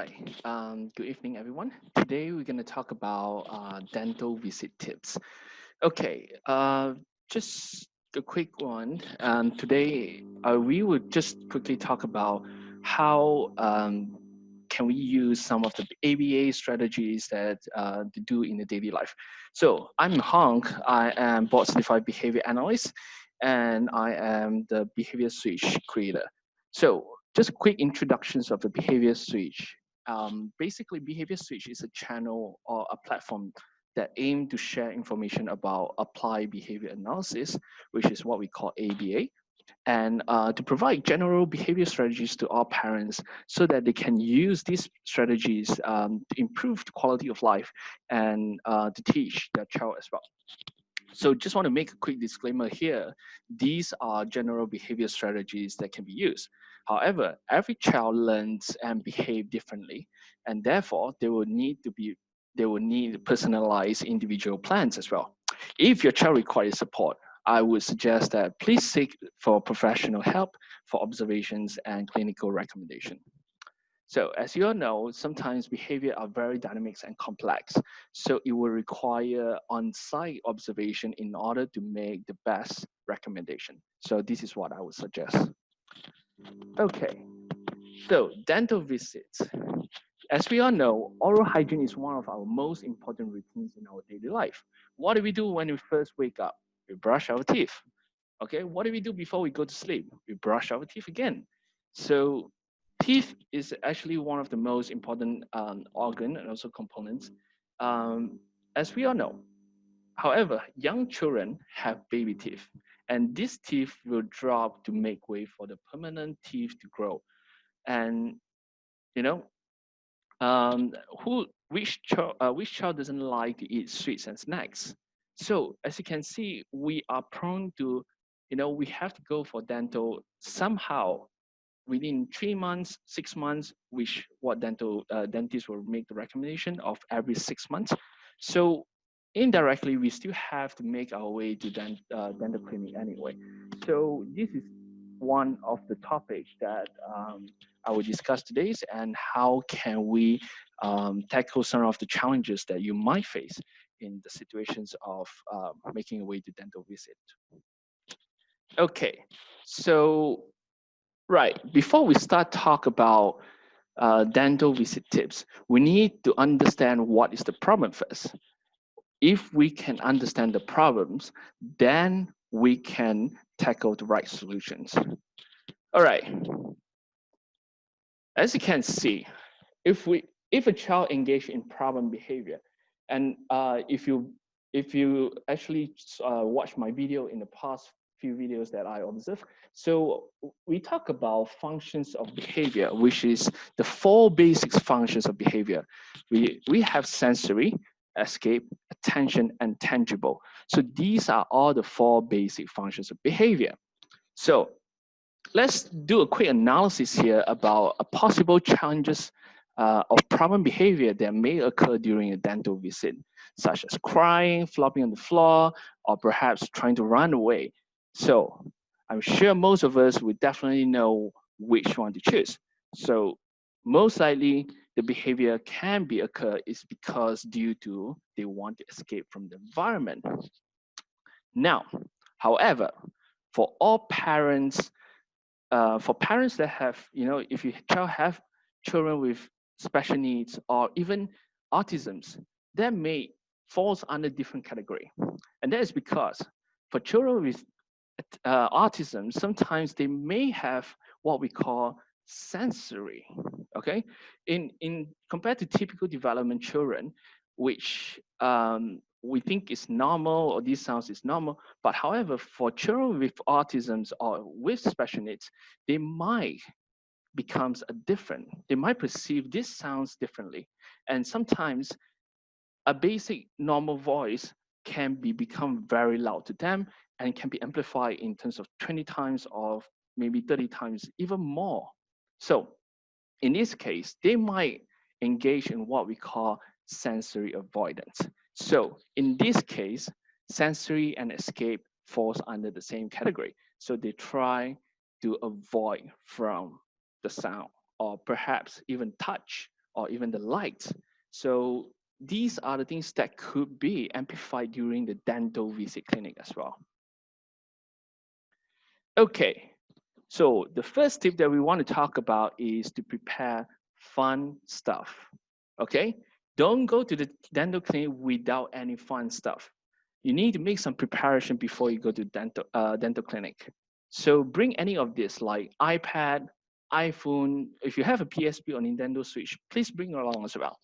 right. Good evening, everyone. Today we're going to talk about dental visit tips. Okay. Just a quick one. Today we would just quickly talk about how can we use some of the ABA strategies that to do in the daily life. So I'm Hong. I am board certified behavior analyst, and I am the behavior switch creator. So just quick introductions of the behavior switch. Basically, behavior switch is a channel or a platform that aim to share information about applied behavior analysis, which is what we call ABA, and to provide general behavior strategies to our parents so that they can use these strategies to improve the quality of life and to teach their child as well. So just want to make a quick disclaimer here. These are general behavior strategies that can be used. However, every child learns and behave differently, and therefore they will need personalized individual plans as well. If your child requires support, I would suggest that please seek for professional help for observations and clinical recommendation. So as you all know, sometimes behavior are very dynamic and complex. So it will require on-site observation in order to make the best recommendation. So this is what I would suggest. Okay, so dental visits. As we all know, oral hygiene is one of our most important routines in our daily life. What do we do when we first wake up? We brush our teeth. Okay, what do we do before we go to sleep? We brush our teeth again. So teeth is actually one of the most important organ and also components, um, as we all know. However, young children have baby teeth, and these teeth will drop to make way for the permanent teeth to grow. And you know, um, which child doesn't like to eat sweets and snacks? So as you can see, we are prone to, we have to go for dental somehow within 3 months, 6 months, which what dental dentists will make the recommendation of every 6 months. So indirectly, we still have to make our way to dental clinic anyway. So this is one of the topics that I will discuss today, and how can we tackle some of the challenges that you might face in the situations of making a way to dental visit. Okay, so right, before we start talk about dental visit tips, we need to understand what is the problem first. If we can understand the problems, then we can tackle the right solutions. All right, as you can see, if a child engage in problem behavior, and if you actually watch my video in the past few videos that I observed, so we talk about functions of behavior, which is the four basic functions of behavior. We have sensory, escape, attention, and tangible. So these are all the four basic functions of behavior. So let's do a quick analysis here about a possible challenges of problem behavior that may occur during a dental visit, such as crying, flopping on the floor, or perhaps trying to run away. So I'm sure most of us would definitely know which one to choose. So most likely the behavior can be occur is because due to they want to escape from the environment. Now, however, for parents that have, if your child have children with special needs or even autisms, that may falls under different category. And that is because for children with autism, sometimes they may have what we call sensory, okay? In compared to typical development children, which we think is normal, or these sounds is normal, but however, for children with autisms or with special needs, they might becomes a different, they might perceive these sounds differently. And sometimes a basic normal voice can be become very loud to them and can be amplified in terms of 20 times or maybe 30 times, even more. So in this case, they might engage in what we call sensory avoidance. So in this case, sensory and escape falls under the same category. So they try to avoid from the sound, or perhaps even touch or even the light. So these are the things that could be amplified during the dental visit clinic as well. Okay, so the first tip that we want to talk about is to prepare fun stuff. Okay, don't go to the dental clinic without any fun stuff. You need to make some preparation before you go to dental clinic. So bring any of this like iPad, iPhone. If you have a PSP or Nintendo Switch, please bring along as well.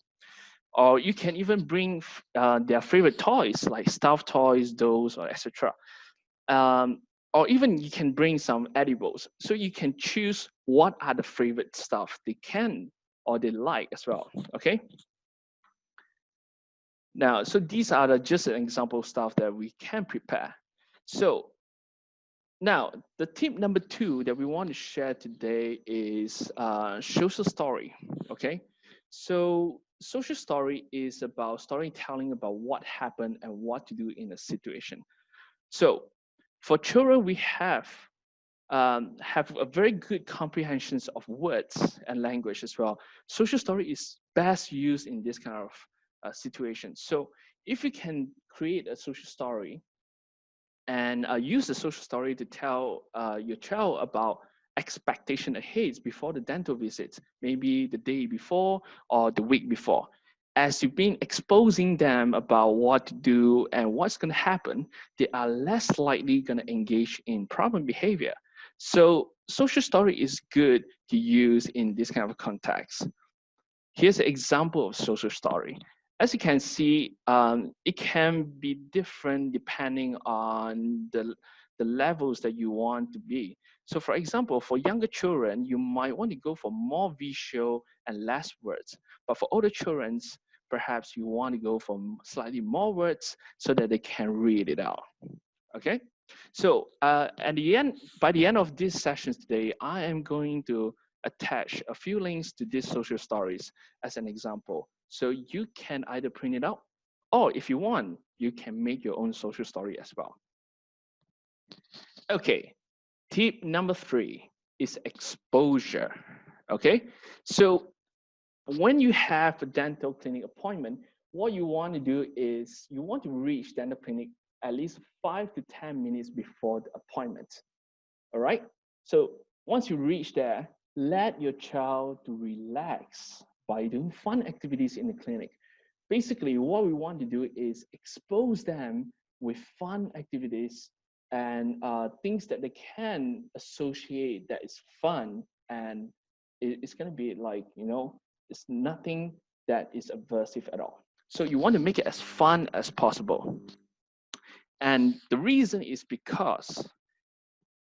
Or you can even bring their favorite toys like stuffed toys, dolls, or etc. Um, or even you can bring some edibles. So you can choose what are the favorite stuff they can or they like as well. Okay. Now, so these are just an example of stuff that we can prepare. So now the tip number 2 that we want to share today is social story. Okay. So social story is about storytelling about what happened and what to do in a situation. So for children, we have a very good comprehensions of words and language as well. Social story is best used in this kind of situation. So if you can create a social story and use the social story to tell your child about expectation ahead before the dental visits, maybe the day before or the week before. As you've been exposing them about what to do and what's going to happen, they are less likely going to engage in problem behavior. So social story is good to use in this kind of context. Here's an example of social story. As you can see, it can be different depending on the levels that you want to be. So for example, for younger children, you might want to go for more visual and less words. But for older children, perhaps you want to go for slightly more words so that they can read it out. Okay? So at the end, by the end of these sessions today, I am going to attach a few links to these social stories as an example. So you can either print it out, or if you want, you can make your own social story as well. Okay, tip number 3 is exposure. Okay, so when you have a dental clinic appointment, what you want to do is you want to reach dental clinic at least 5 to 10 minutes before the appointment. All right. So once you reach there, let your child to relax by doing fun activities in the clinic. Basically, what we want to do is expose them with fun activities and things that they can associate that is fun, and it's going to be like, it's nothing that is aversive at all. So you want to make it as fun as possible. And the reason is because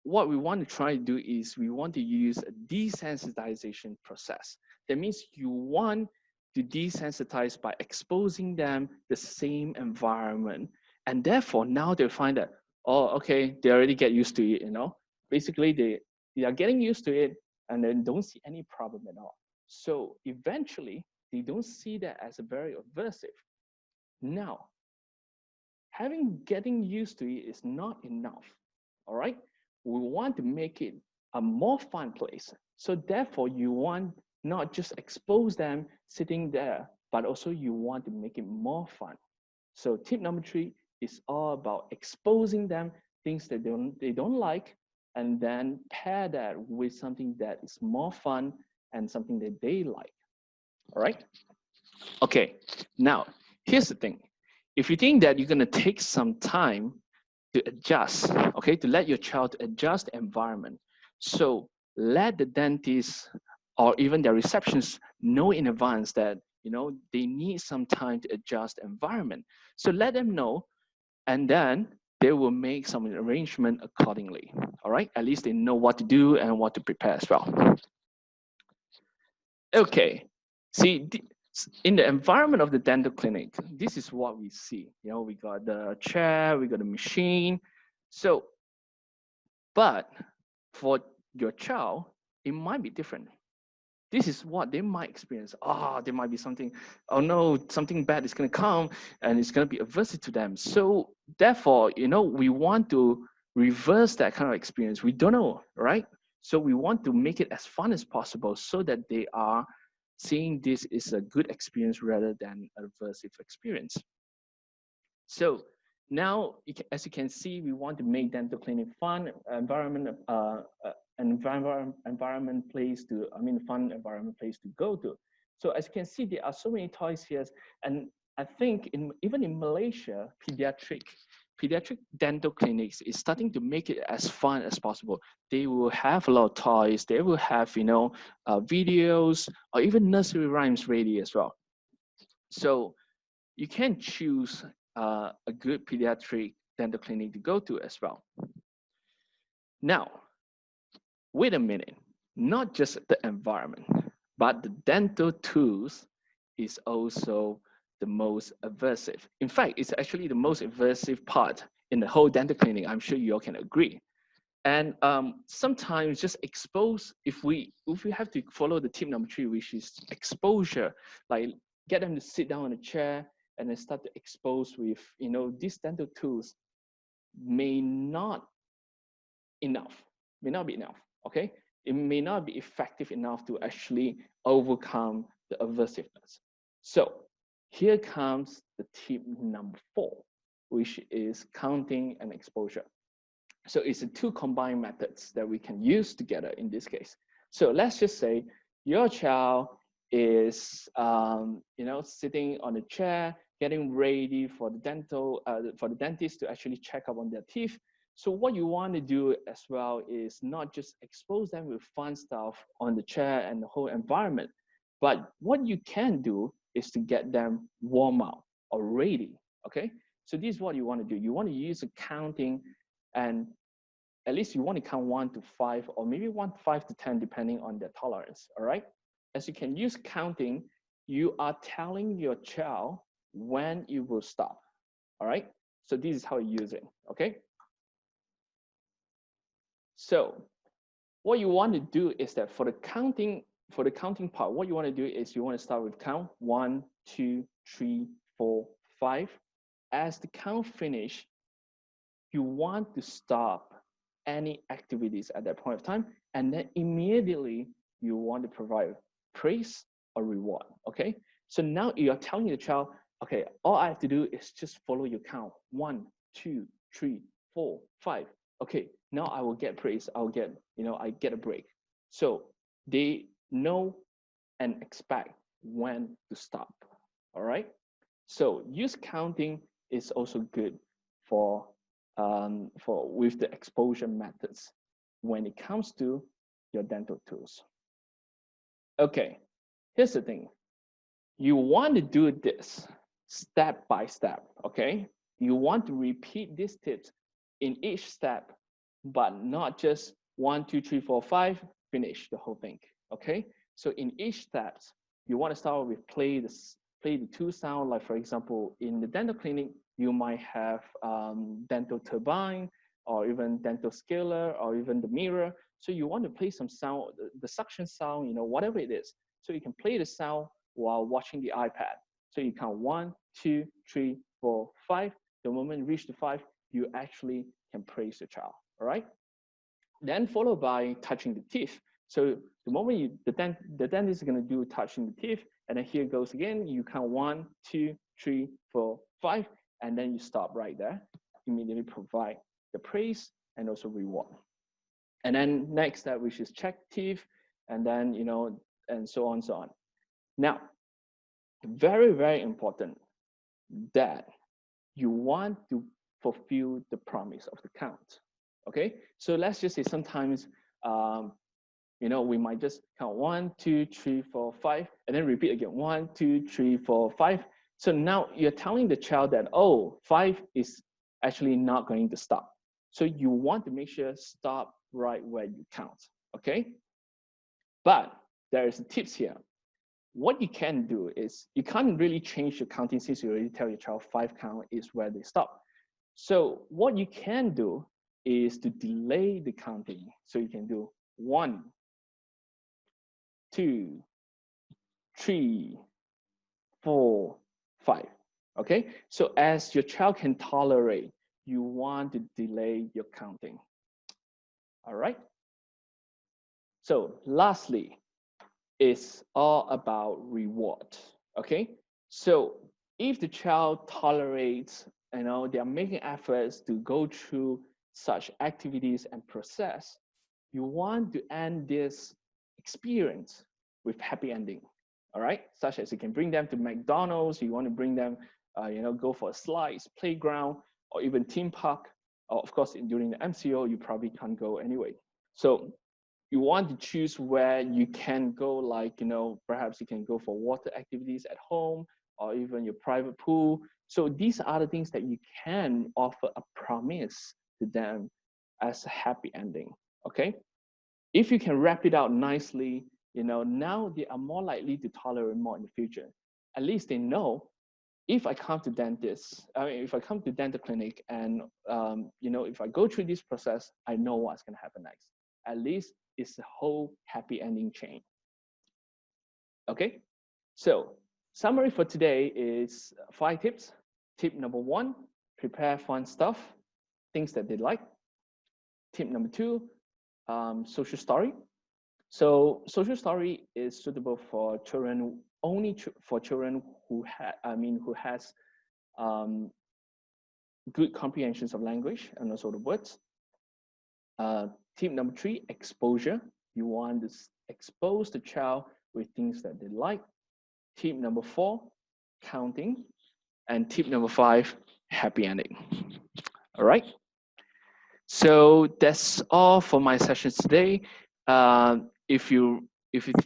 what we want to try to do is we want to use a desensitization process. That means you want to desensitize by exposing them the same environment. And therefore, now they find that, oh, okay, they already get used to it, Basically, they are getting used to it and then don't see any problem at all. So eventually, they don't see that as a very aversive. Now, getting used to it is not enough, all right? We want to make it a more fun place. So therefore, you want not just expose them sitting there, but also you want to make it more fun. So tip number 3 is all about exposing them things that they don't like, and then pair that with something that is more fun and something that they like. All right? Okay, now here's the thing. If you think that you're gonna take some time to adjust, okay, to let your child adjust the environment, so let the dentist or even their receptionist know in advance that they need some time to adjust the environment. So let them know, and then they will make some arrangement accordingly. All right, at least they know what to do and what to prepare as well. Okay, see, in the environment of the dental clinic, this is what we see. We got the chair, we got the machine. So, but for your child, it might be different. This is what they might experience. There might be something, oh no, something bad is going to come and it's going to be aversive to them. So therefore, we want to reverse that kind of experience. We don't know, right? So we want to make it as fun as possible so that they are seeing this is a good experience rather than aversive experience. So now, as you can see, we want to make dental clinic fun, environment place to, fun environment place to go to. So as you can see, there are so many toys here, and I think even in Malaysia, pediatric dental clinics is starting to make it as fun as possible. They will have a lot of toys. They will have, videos, or even nursery rhymes ready as well. So you can choose a good pediatric dental clinic to go to as well. Now, wait a minute, not just the environment, but the dental tools is also the most aversive. In fact, it's actually the most aversive part in the whole dental clinic. I'm sure you all can agree. And sometimes just expose, if we have to follow the tip number 3, which is exposure, like get them to sit down on a chair and then start to expose with, these dental tools may not be enough, okay? It may not be effective enough to actually overcome the aversiveness. So here comes the tip number 4, which is counting and exposure. So it's the 2 combined methods that we can use together in this case. So let's just say your child is, sitting on a chair, getting ready for the dentist to actually check up on their teeth. So what you want to do as well is not just expose them with fun stuff on the chair and the whole environment, but what you can do is to get them warm up or ready, okay? So this is what you want to do. You want to use a counting, and at least you want to count 1 to 5, or maybe 5 to 10, depending on their tolerance, all right? As you can use counting, you are telling your child when you will stop, all right? So this is how you use it, okay? So what you want to do is that for the counting part, what you want to do is you want to start with count 1, 2, 3, 4, 5. As the count finish, you want to stop any activities at that point of time, and then immediately you want to provide praise or reward, okay? So now you're telling the child, okay, all I have to do is just follow your count. 1, 2, 3, 4, 5. Okay, now I will get praise. I'll get, I get a break. So they know and expect when to stop, all right? So use counting is also good for with the exposure methods when it comes to your dental tools. Okay, here's the thing. You want to do this step by step, okay? You want to repeat these tips in each step, but not just 1, 2, 3, 4, 5, finish the whole thing, okay? So in each steps, you want to start with play the 2 sound. Like for example, in the dental clinic, you might have dental turbine, or even dental scaler, or even the mirror. So you want to play some sound, the suction sound, whatever it is. So you can play the sound while watching the iPad. So you count 1, 2, 3, 4, 5. The moment you reach the 5, you actually can praise the child, all right? Then followed by touching the teeth. So the moment the dentist is going to do touching the teeth, and then here goes again. You count 1, 2, 3, 4, 5, and then you stop right there. Immediately provide the praise and also reward. And then next step, which is check teeth, and then and so on, so on. Now, very, very important that you want to fulfill the promise of the count. Okay, so let's just say sometimes we might just count 1, 2, 3, 4, 5, and then repeat again 1, 2, 3, 4, 5. So now you're telling the child that, oh, 5 is actually not going to stop. So you want to make sure stop right where you count. Okay, but there is tips here. What you can do is you can't really change your counting since you already tell your child 5 count is where they stop. So what you can do is to delay the counting. So you can do 1, 2, 3, 4, 5. Okay, so as your child can tolerate, you want to delay your counting. All right. So lastly, is all about reward. Okay, so if the child tolerates, they are making efforts to go through such activities and process, you want to end this experience with happy ending. All right, such as you can bring them to McDonald's, you want to bring them, go for a slice, playground, or even theme park. Or of course, during the MCO, you probably can't go anyway. So you want to choose where you can go, like, perhaps you can go for water activities at home or even your private pool. So these are the things that you can offer a promise to them as a happy ending. Okay, if you can wrap it out nicely, now they are more likely to tolerate more in the future. At least they know, if I come to if I come to dental clinic and, if I go through this process, I know what's going to happen next. At least it's a whole happy ending chain. Okay, so summary for today is 5 tips. Tip number 1, prepare fun stuff, things that they like. Tip number 2, social story. So social story is suitable for children, only for children who has good comprehensions of language and also the words. Tip number 3, exposure. You want to expose the child with things that they like. Tip number 4, counting. And tip number 5, happy ending. All right. So that's all for my sessions today. If you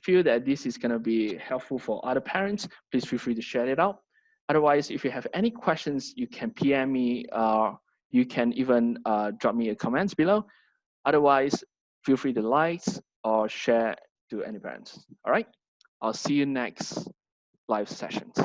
feel that this is going to be helpful for other parents, please feel free to share it out. Otherwise, if you have any questions, you can PM me. You can even drop me a comments below. Otherwise, feel free to like or share to any parents. All right. I'll see you next live sessions.